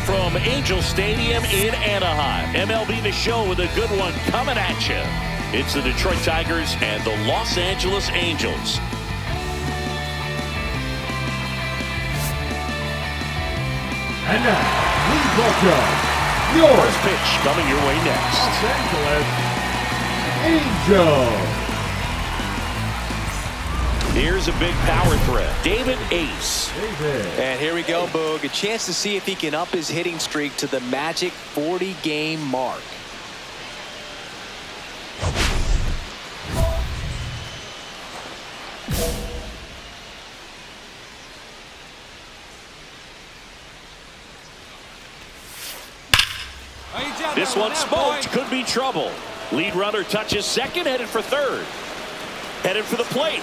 from Angel Stadium in Anaheim. MLB The Show with a good one coming at you. It's the Detroit Tigers and the Los Angeles Angels. And now, please welcome your first pitch coming your way next. Los Angeles Angels. Here's a big power threat. David Ace. And here we go, Boog. A chance to see if he can up his hitting streak to the magic 40-game mark. This one smoked. Could be trouble. Lead runner touches second, headed for third. Headed for the plate.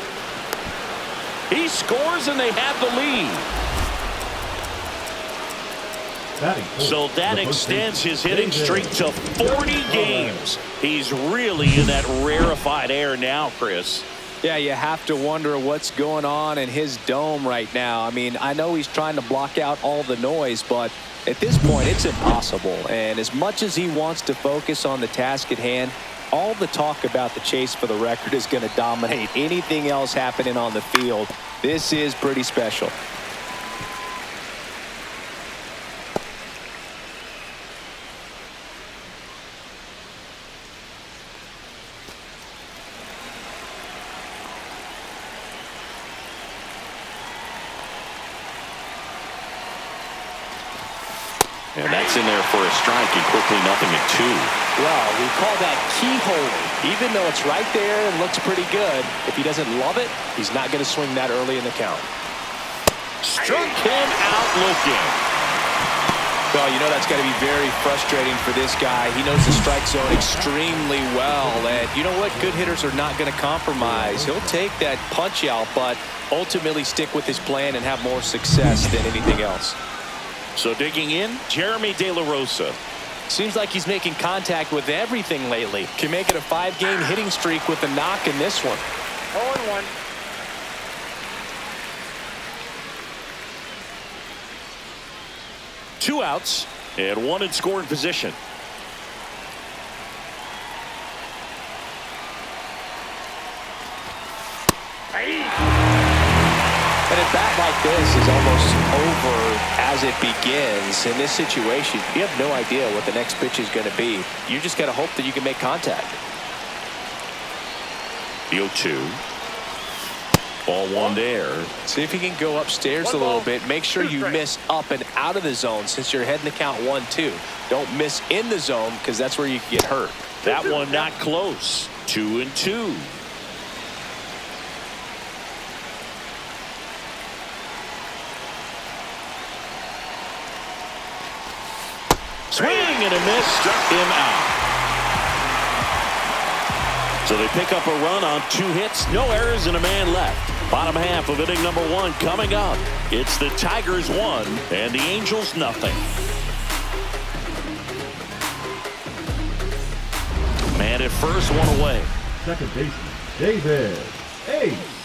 He scores and they have the lead. So that extends his hitting streak to 40 games. He's really in that rarefied air now, Chris. Yeah, you have to wonder what's going on in his dome right now. I mean, I know he's trying to block out all the noise, but at this point, it's impossible. And as much as he wants to focus on the task at hand, all the talk about the chase for the record is going to dominate anything else happening on the field. This is pretty special. And that's in there for a strike, and quickly 0-2. Well, we call that keyhole. Even though it's right there and looks pretty good, if he doesn't love it, he's not going to swing that early in the count. Struck him out looking. Well, you know that's got to be very frustrating for this guy. He knows the strike zone extremely well. And you know what? Good hitters are not going to compromise. He'll take that punch out, but ultimately stick with his plan and have more success than anything else. So digging in, Jeremy De La Rosa. Seems like he's making contact with everything lately. Can make it a 5-game hitting streak with a knock in this one. 0-1. Two outs and one in scoring position. And a bat like this is almost over as it begins. In this situation, you have no idea what the next pitch is going to be. You just got to hope that you can make contact. The 0-2. Ball one there. See if you can go upstairs a little bit. Make sure you miss up and out of the zone since you're heading to count 1-2. Don't miss in the zone because that's where you can get hurt. That one not close. 2-2. Swing and a miss, struck him out. So they pick up a run on 2 hits, no errors, and a man left. Bottom half of inning number 1 coming up. It's the Tigers 1 and the Angels nothing. Man at first, 1 away. Second baseman, David Ace.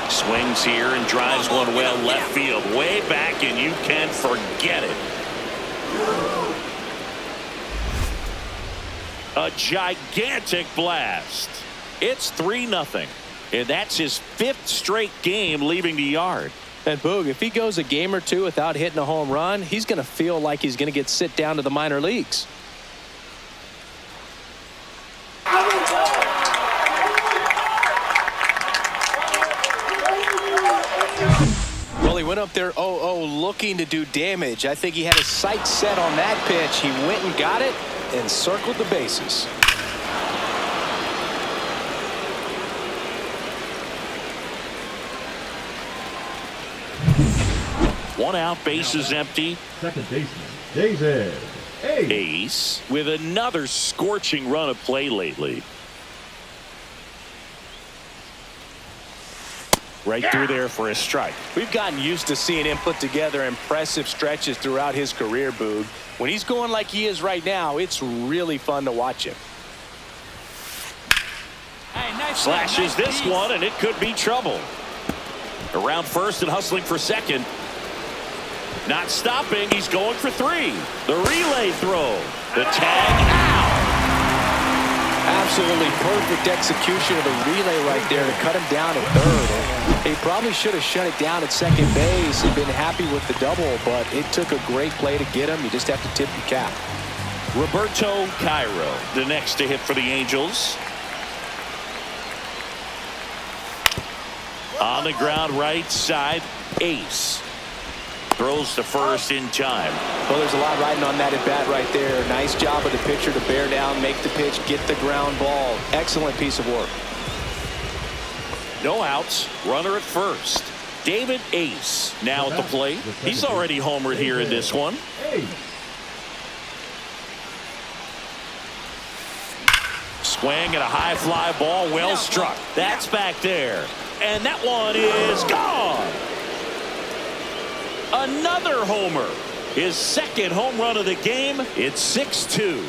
Swings here and drives one well left field, way back, and you can forget it. A gigantic blast. It's 3-0, and that's his 5th straight game leaving the yard. And Boog, if he goes a game or 2 without hitting a home run, he's going to feel like he's going to get sit down to the minor leagues. Well, he went up there 0-0 looking to do damage. I think he had his sights set on that pitch. He went and got it and circled the bases. One out, bases empty. Second baseman, David Ace. Ace with another scorching run of play lately. Right through there for a strike. We've gotten used to seeing him put together impressive stretches throughout his career, Boog. When he's going like he is right now, it's really fun to watch him. Hey, nice Slashes this piece. one, and it could be trouble. Around first and hustling for second. Not stopping. He's going for three. The relay throw. The tag out. Absolutely perfect execution of the relay right there to cut him down at third. He probably should have shut it down at second base and been happy with the double, but it took a great play to get him. You just have to tip your cap. Roberto Cairo, the next to hit for the Angels. On the ground right side, Ace. Throws to first in time. Well, there's a lot riding on that at bat right there. Nice job of the pitcher to bear down, make the pitch, get the ground ball. Excellent piece of work. No outs. Runner at first. David Ace now at the plate. He's already homered here in this one. Ace. Swing and a high fly ball, well struck. That's back there. And that one is gone. Another homer. His second home run of the game. It's 6-2.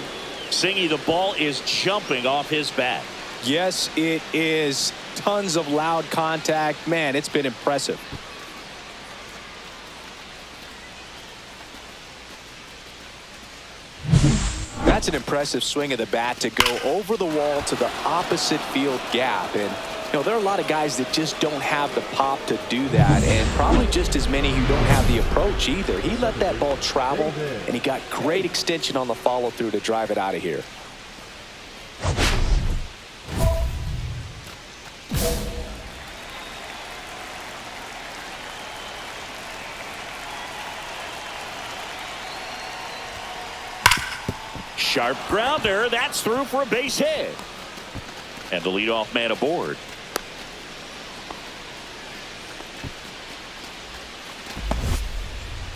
Singy, the ball is jumping off his bat. Yes, it is. Tons of loud contact. Man, it's been impressive. That's an impressive swing of the bat to go over the wall to the opposite field gap. And you know, there are a lot of guys that just don't have the pop to do that, and probably just as many who don't have the approach either. He let that ball travel, and he got great extension on the follow-through to drive it out of here. Sharp grounder. That's through for a base hit. And the leadoff man aboard.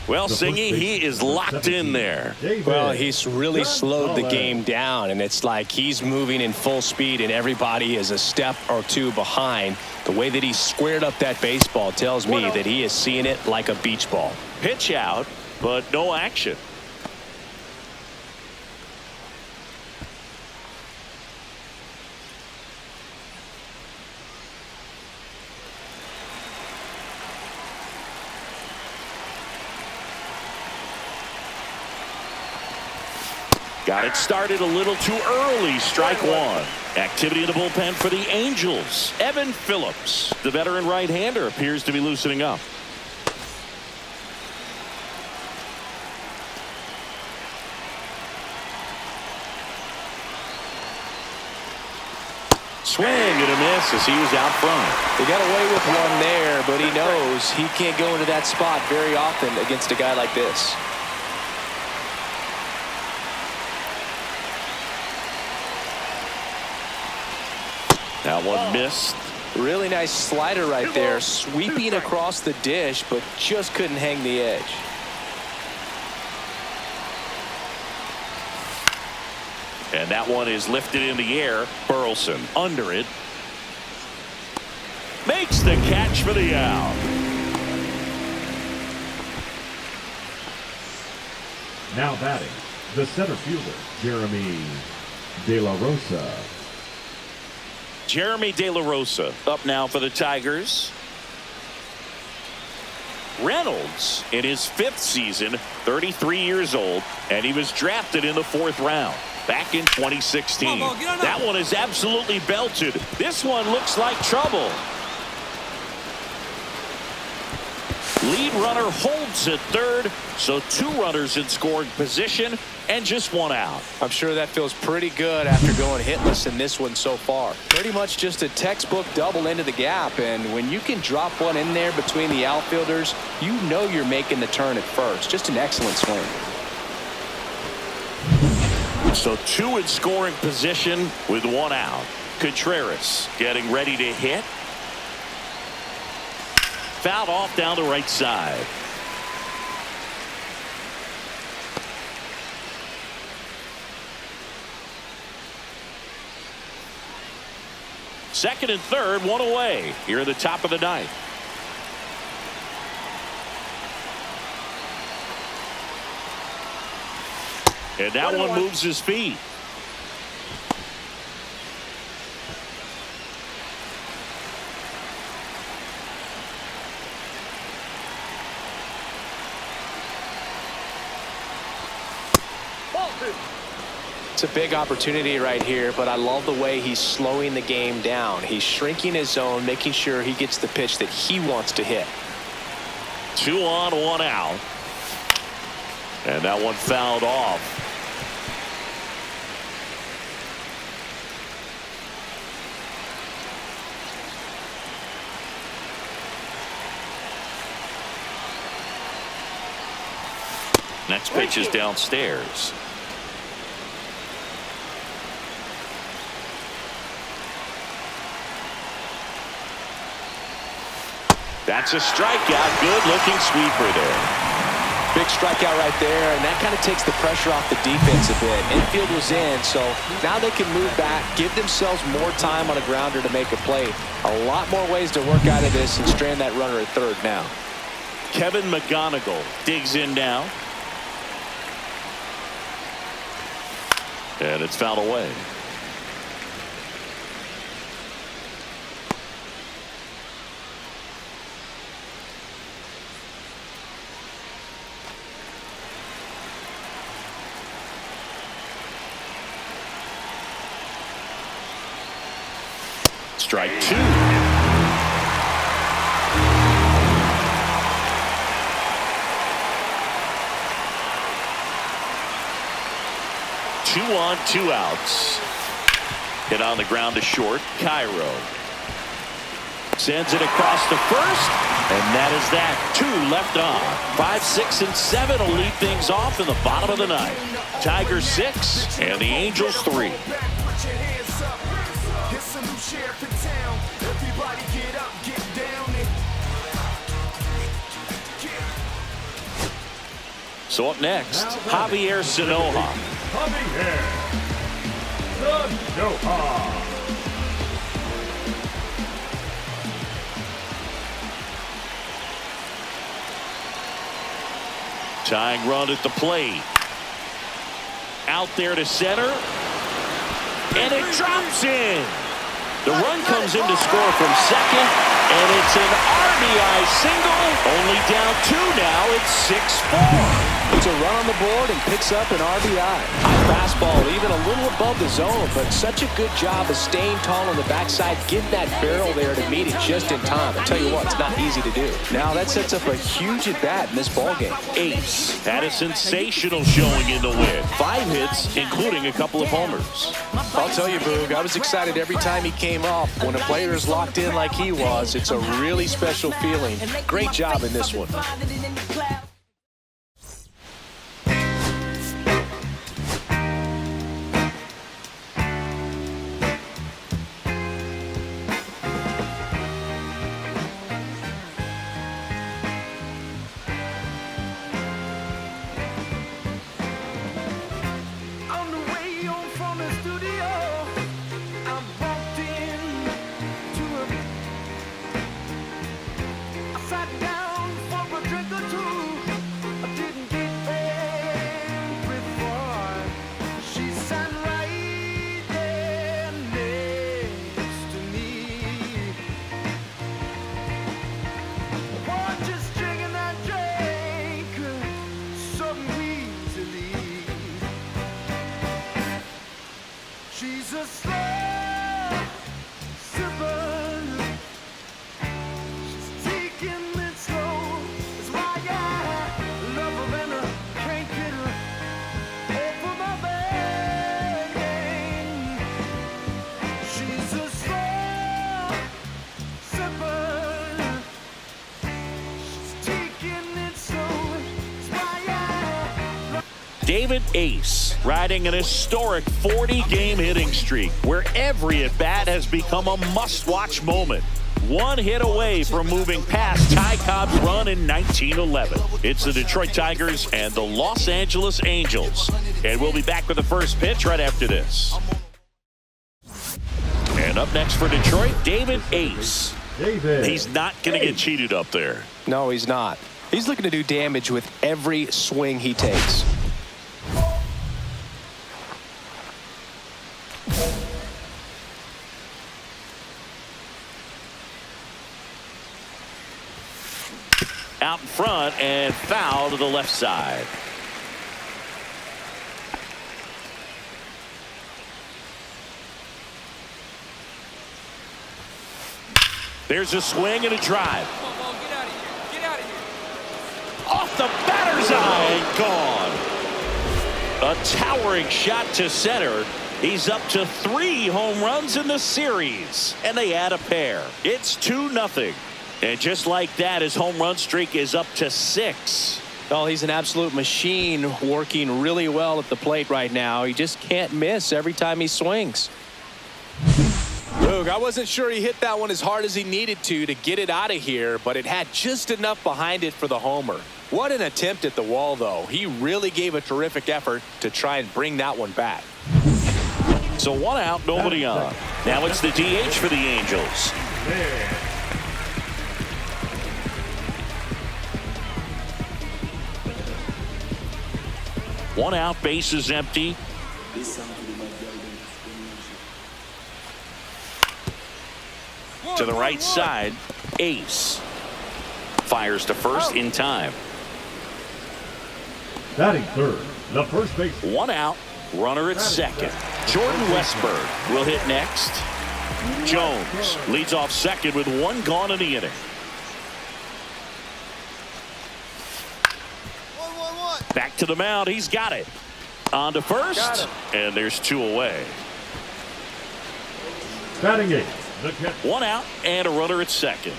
Well, Singy, he is locked in there. Well, he's really slowed the game down, and it's like he's moving in full speed, and everybody is a step or two behind. The way that he squared up that baseball tells me that he is seeing it like a beach ball. Pitch out, but no action. Got it started a little too early. Strike one. Activity in the bullpen for the Angels. Evan Phillips, the veteran right-hander, appears to be loosening up. Swing and a miss as he was out front. He got away with one there, but he knows he can't go into that spot very often against a guy like this. That one missed. Really nice slider right there, sweeping across the dish, but just couldn't hang the edge. And that one is lifted in the air. Burleson under it. Makes the catch for the out. Now batting, the center fielder, Jeremy De La Rosa. Jeremy De La Rosa up now for the Tigers. Reynolds in his 5th season, 33 years old, and he was drafted in the 4th round back in 2016. That one is absolutely belted. This one looks like trouble. Lead runner holds at third, so 2 runners in scoring position and just 1 out. I'm sure that feels pretty good after going hitless in this one so far. Pretty much just a textbook double into the gap, and when you can drop one in there between the outfielders, you know you're making the turn at first. Just an excellent swing. So 2 in scoring position with 1 out. Contreras getting ready to hit. Fouled off down the right side. Second and third, 1 away here in the top of the 9th. And that one moves his feet. It's a big opportunity right here, but I love the way he's slowing the game down. He's shrinking his zone, making sure he gets the pitch that he wants to hit. 2 on, 1 out. And that one fouled off. Next pitch is downstairs. That's a strikeout. Good looking sweeper there. Big strikeout right there, and that kind of takes the pressure off the defense a bit. Infield was in, so now they can move back, give themselves more time on a grounder to make a play. A lot more ways to work out of this and strand that runner at third now. Kevin McGonigal digs in now. And it's fouled away. Strike 2. Two on, 2 outs. Hit on the ground to short. Cairo sends it across to first, and that is that. 2 left on. 5, 6, and 7 will lead things off in the bottom of the ninth. Tigers 6 and the Angels 3. So up next, Javier Sanoja. Javier Sanoja. Tying run at the plate. Out there to center. And it drops in. The run comes in to score from second. And it's an RBI single. Only down 2 now. It's 6-4. It's a run on the board and picks up an RBI. Fastball even a little above the zone, but such a good job of staying tall on the backside, getting that barrel there to meet it just in time. I tell you what, it's not easy to do. Now that sets up a huge at-bat in this ballgame. Ace had a sensational showing in the win. 5 hits, including a couple of homers. I'll tell you, Boog, I was excited every time he came up. When a player is locked in like he was, it's a really special feeling. Great job in this one. David Ace riding an historic 40-game hitting streak where every at-bat has become a must-watch moment. 1 hit away from moving past Ty Cobb's run in 1911. It's the Detroit Tigers and the Los Angeles Angels. And we'll be back with the first pitch right after this. And up next for Detroit, David Ace. He's not going to get cheated up there. No, he's not. He's looking to do damage with every swing he takes. Out in front and foul to the left side. There's a swing and a drive. Come on, get out of here. Get out of here. Off the batter's eye and gone. A towering shot to center. He's up to 3 home runs in the series, and they add a pair. It's 2-0. And just like that, his home run streak is up to 6. Oh, he's an absolute machine, working really well at the plate right now. He just can't miss every time he swings. Look, I wasn't sure he hit that one as hard as he needed to get it out of here, but it had just enough behind it for the homer. What an attempt at the wall, though. He really gave a terrific effort to try and bring that one back. So 1 out, nobody on. Now it's the DH for the Angels. One out, base is empty. To the right side, Ace fires to first in time. Batting third, the first baseman. 1 out, runner at second. Jordan Westberg will hit next. Jones leads off second with 1 gone in the inning. Back to the mound. He's got it. On to first. And there's 2 away. Batting eighth, the catcher. 1 out and a runner at second.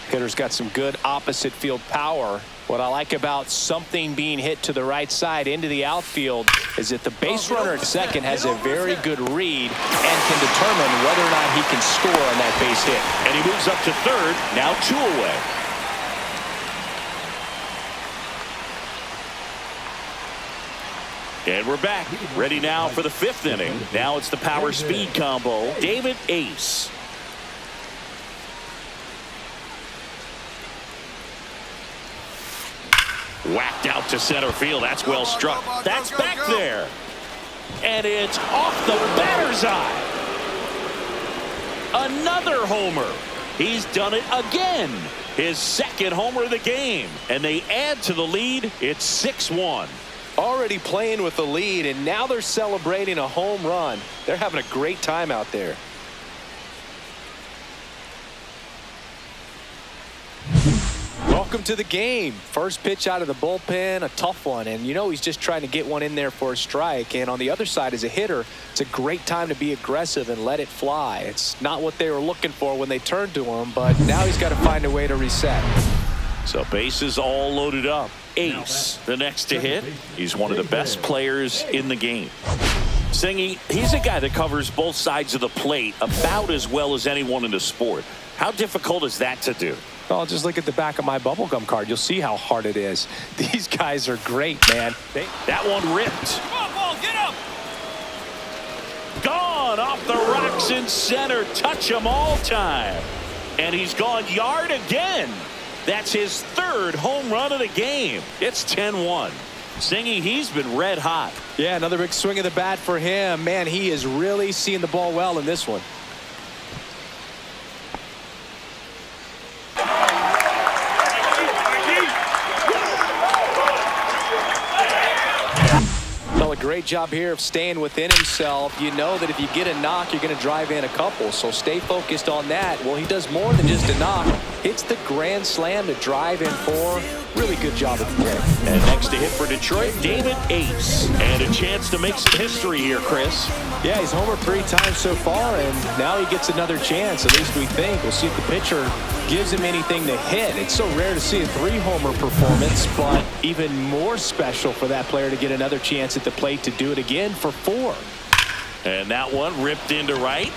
Hitter's got some good opposite field power. What I like about something being hit to the right side into the outfield is that the base runner at second has a very good read and can determine whether or not he can score on that base hit. And he moves up to third. Now 2 away. And we're back. Ready now for the 5th inning. Now it's the power speed combo. David Ace. Whacked out to center field. That's well struck. That's back there. And it's off the batter's eye. Another homer. He's done it again. His 2nd homer of the game. And they add to the lead. It's 6-1. Already playing with the lead, and now they're celebrating a home run. They're having a great time out there. Welcome to the game. First pitch out of the bullpen, a tough one, and you know he's just trying to get one in there for a strike. And on the other side, as a hitter, it's a great time to be aggressive and let it fly. It's not what they were looking for when they turned to him, but now he's got to find a way to reset. So bases all loaded up. Ace, the next to hit. He's one of the best players in the game. Singy, he's a guy that covers both sides of the plate about as well as anyone in the sport. How difficult is that to do? Well, just look at the back of my bubblegum card. You'll see how hard it is. These guys are great, man. That one ripped. Come on, ball, get up. Gone off the rocks in center. Touch him all time. And he's gone yard again. That's his 3rd home run of the game. It's 10-1. Singy, he's been red hot. Yeah, another big swing of the bat for him. Man, he is really seeing the ball well in this one. A great job here of staying within himself. You know that if you get a knock, you're going to drive in a couple, so stay focused on that. Well, he does more than just a knock. Hits the grand slam to drive in 4. Really good job at the plate. And next to hit for Detroit, David Ace. And a chance to make some history here, Chris. Yeah, he's homered 3 times so far, and now he gets another chance, at least we think. We'll see if the pitcher gives him anything to hit. It's so rare to see a 3-homer performance, but even more special for that player to get another chance at the plate to do it again for 4. And that one ripped into right.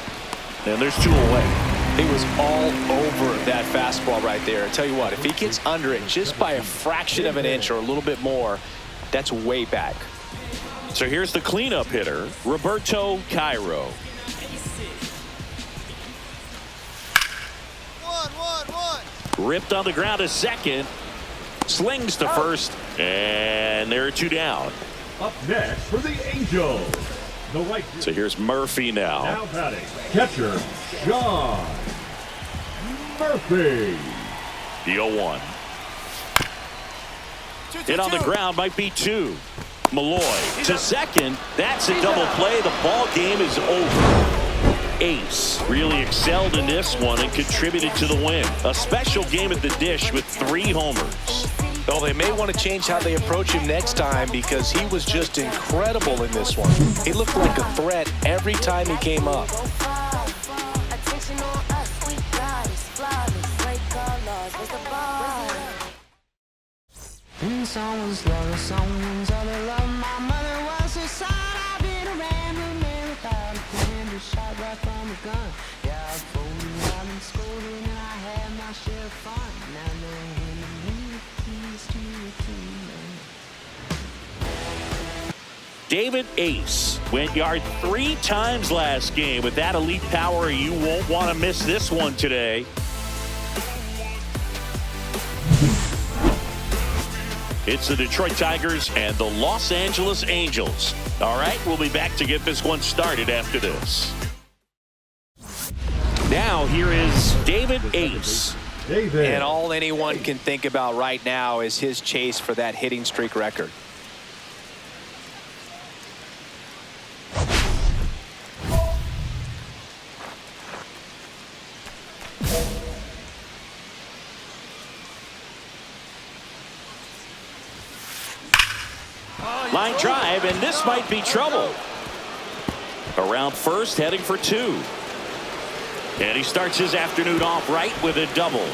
And there's 2 away. He was all over that fastball right there. I tell you what, if he gets under it just by a fraction of an inch or a little bit more, that's way back. So here's the cleanup hitter, Roberto Cairo. Ripped on the ground to second. Slings to first. And there are 2 down. Up next for the Angels, the right. So here's Murphy now. Now batting, catcher, John Murphy. The 0-1. Hit on the ground, might be 2. Malloy to second. That's a double play. The ball game is over. Ace really excelled in this one and contributed to the win. A special game at the dish with 3 homers. Well, they may want to change how they approach him next time because he was just incredible in this one. He looked like a threat every time he came up. Someone's love, someone's other love. My mother was a son. I've been a rambling man without a plan, just shot right from a gun. Yeah, I've folded, I've been scolded, and I had my share of fun. Now they're handing me the keys to the kingdom. David Ace went yard 3 times last game. With that elite power, you won't want to miss this one today. It's the Detroit Tigers and the Los Angeles Angels. All right, we'll be back to get this one started after this. Now here is David Ace. And all anyone can think about right now is his chase for that hitting streak record. Line drive, and this might be trouble. Around first, heading for 2. And he starts his afternoon off right with a double.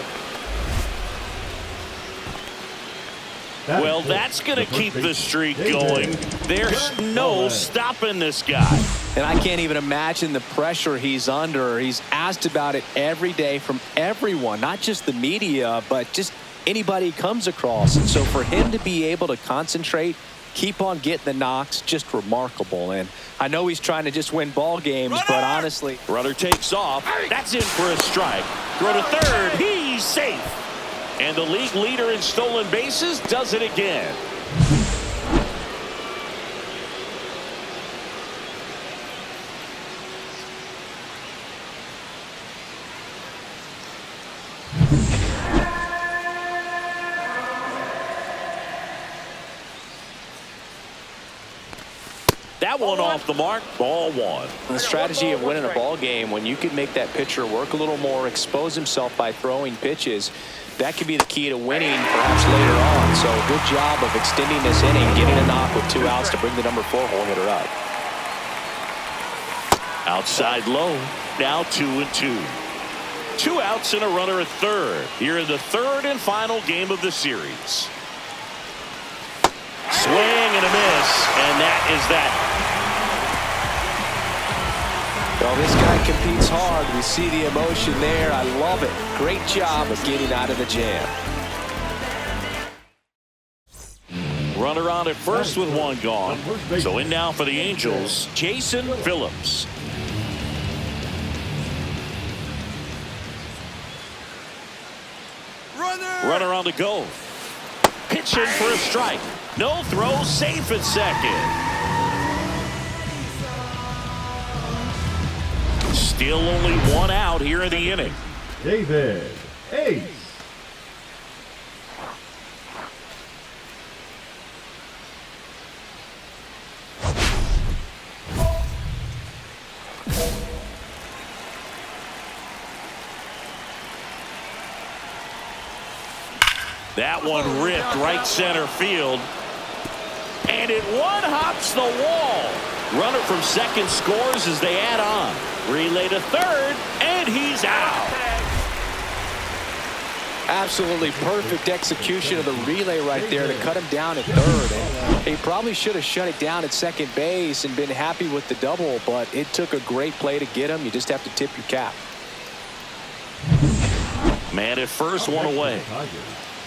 Well, that's going to keep the streak going. There's no stopping this guy. And I can't even imagine the pressure he's under. He's asked about it every day from everyone, not just the media, but just anybody he comes across. And so for him to be able to concentrate, keep on getting the knocks, just remarkable. And I know he's trying to just win ball games, but honestly. Runner takes off. That's in for a strike. Throw to third. He's safe. And the league leader in stolen bases does it again. That one off the mark, ball 1. The strategy of winning a ball game, when you can make that pitcher work a little more, expose himself by throwing pitches, that could be the key to winning perhaps later on. So good job of extending this inning, getting a knock with 2 outs to bring the number 4 hole hitter up. Outside low, now 2-2. 2 outs and a runner at third. Here in the 3rd and final game of the series. Swing and a miss, and that is that. Well, this guy competes hard. We see the emotion there. I love it. Great job of getting out of the jam. Runner on at first with 1 gone. So in now for the Angels, Jason Phillips. Runner on the go. Pitching for a strike. No throw, safe at second. Still only 1 out here in the inning. David Ace. That one ripped right center field. And it one-hops the wall. Runner from second scores as they add on. Relay to third, and he's out. Absolutely perfect execution of the relay right there to cut him down at third. And he probably should have shut it down at second base and been happy with the double, but it took a great play to get him. You just have to tip your cap. Man at first, 1 away.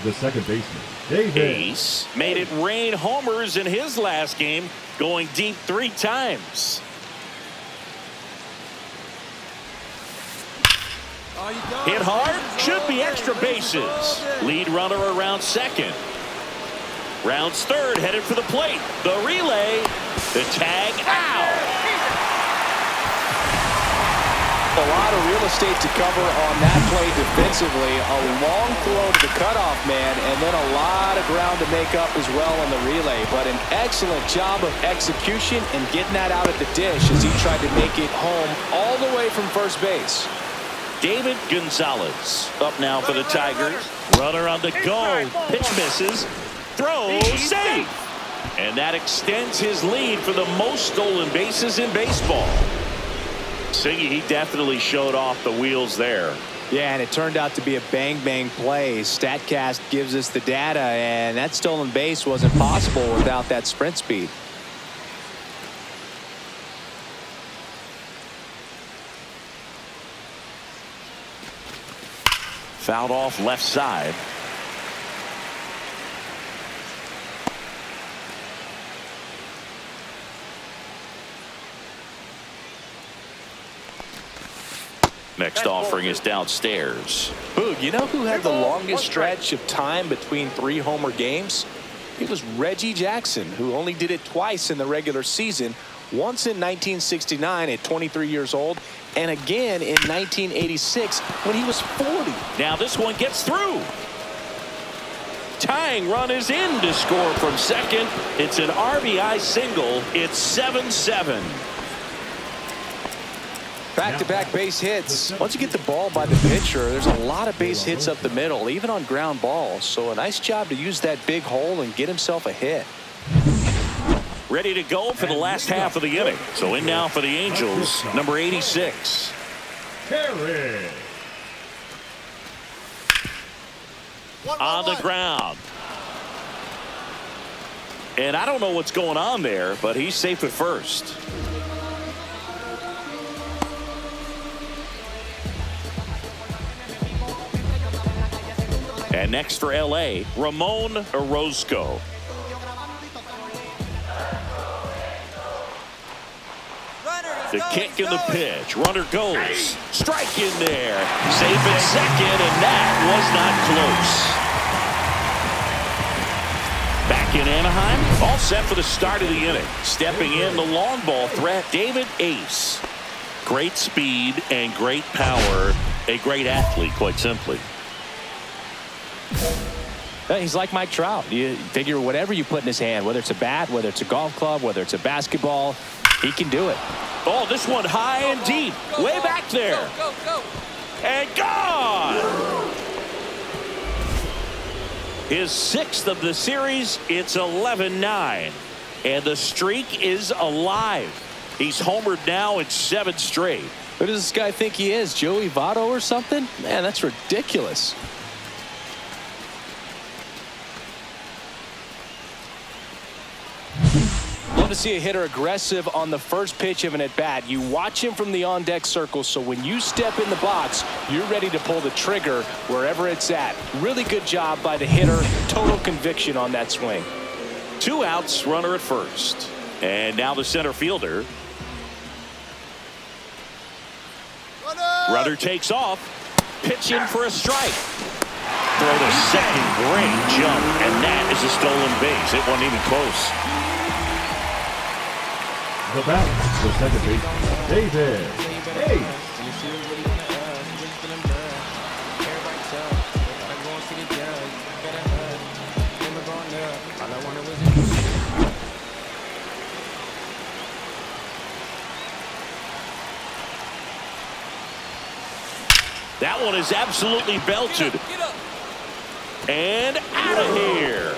The second baseman, David Ace made it rain homers in his last game, going deep 3 times. Hit hard, should be extra bases. Lead runner around second. Rounds third, headed for the plate. The relay, the tag out. A lot of real estate to cover on that play defensively. A long throw to the cutoff man, and then a lot of ground to make up as well on the relay. But an excellent job of execution and getting that out at the dish as he tried to make it home all the way from first base. David Gonzalez up now for the Tigers. Runner on the go. Pitch misses. Throw safe. And that extends his lead for the most stolen bases in baseball. Siggy, he definitely showed off the wheels there. Yeah, and it turned out to be a bang-bang play. StatCast gives us the data, and that stolen base wasn't possible without that sprint speed. Fouled off left side. Next offering is downstairs. Boog, you know who had the longest stretch of time between 3 homer games? It was Reggie Jackson, who only did it twice in the regular season. Once in 1969 at 23 years old, and again in 1986 when he was 40. Now this one gets through. Tying run is in to score from second. It's an RBI single. It's 7-7. Back-to-back base hits. Once you get the ball by the pitcher, there's a lot of base hits up the middle, even on ground balls. So a nice job to use that big hole and get himself a hit. Ready to go for the last half of the inning. So in now for the Angels, number 86. Perry. On the ground. And I don't know what's going on there, but he's safe at first. And next for L.A., Ramon Orozco. The kick and the pitch. Runner goes. Strike in there. Safe at second, and that was not close. Back in Anaheim, all set for the start of the inning. Stepping in, the long ball threat, David Ace. Great speed and great power. A great athlete, quite simply. He's like Mike Trout. You figure whatever you put in his hand, whether it's a bat, whether it's a golf club, whether it's a basketball, he can do it. Oh, this one high and deep. Way back there. Go. And gone. His 6th of the series. It's 11-9. And the streak is alive. He's homered now in 7 straight. Who does this guy think he is? Joey Votto or something? Man, that's ridiculous. Love to see a hitter aggressive on the first pitch of an at-bat. You watch him from the on-deck circle, so when you step in the box, you're ready to pull the trigger wherever it's at. Really good job by the hitter. Total conviction on that swing. 2 outs, runner at first. And now the center fielder. Runner takes off. Pitch in for a strike. Throw to second. Great jump. And that is a stolen base. It wasn't even close. The bat, the second baseman, David Ace. That one is absolutely belted. Get up. And out of here.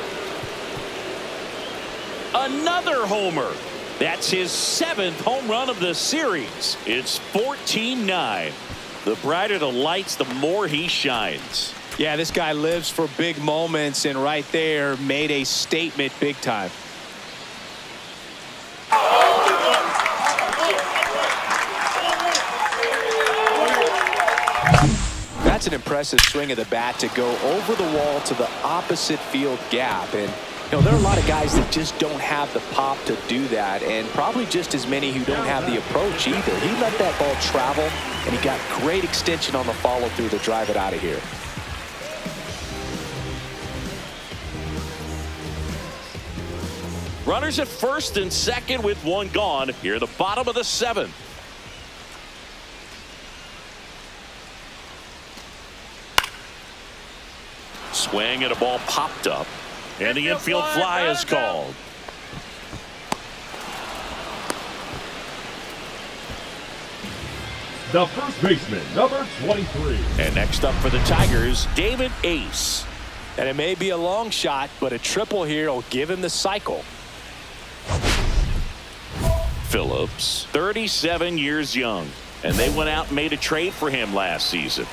Another homer. That's his 7th home run of the series. It's 14-9. The brighter the lights, the more he shines. Yeah, this guy lives for big moments, and right there made a statement big time. That's an impressive swing of the bat to go over the wall to the opposite field gap. And you know, there are a lot of guys that just don't have the pop to do that, and probably just as many who don't have the approach either. He let that ball travel, and he got great extension on the follow-through to drive it out of here. Runners at first and second with one gone. Here, the bottom of the 7th. Swing and a ball popped up. And the infield fly is called. The first baseman, number 23. And next up for the Tigers, David Ace. And it may be a long shot, but a triple here will give him the cycle. Phillips, 37 years young. And they went out and made a trade for him last season.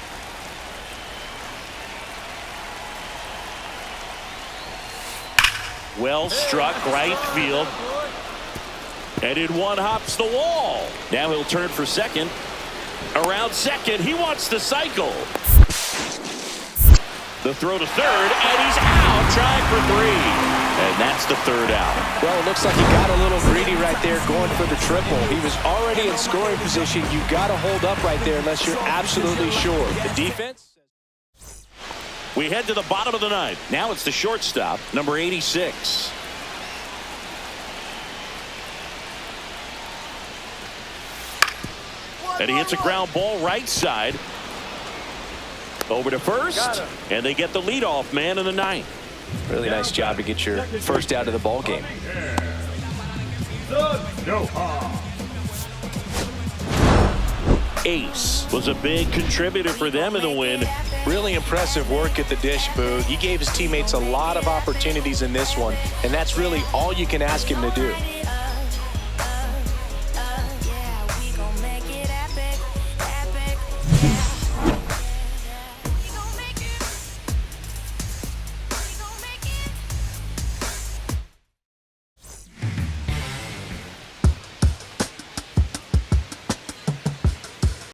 Well struck right field. And in one hops the wall. Now he'll turn for second. Around second, he wants the cycle. The throw to third, and he's out, trying for 3. And that's the 3rd out. Well, it looks like he got a little greedy right there going for the triple. He was already in scoring position. You got to hold up right there unless you're absolutely sure. The defense. We head to the bottom of the 9th. Now it's the shortstop, number 86. And he hits a ground ball right side. Over to first. And they get the leadoff man in the 9th. Really nice job to get your first out of the ball game. Ace was a big contributor for them in the win. Really impressive work at the dish, Boog. He gave his teammates a lot of opportunities in this one, and that's really all you can ask him to do.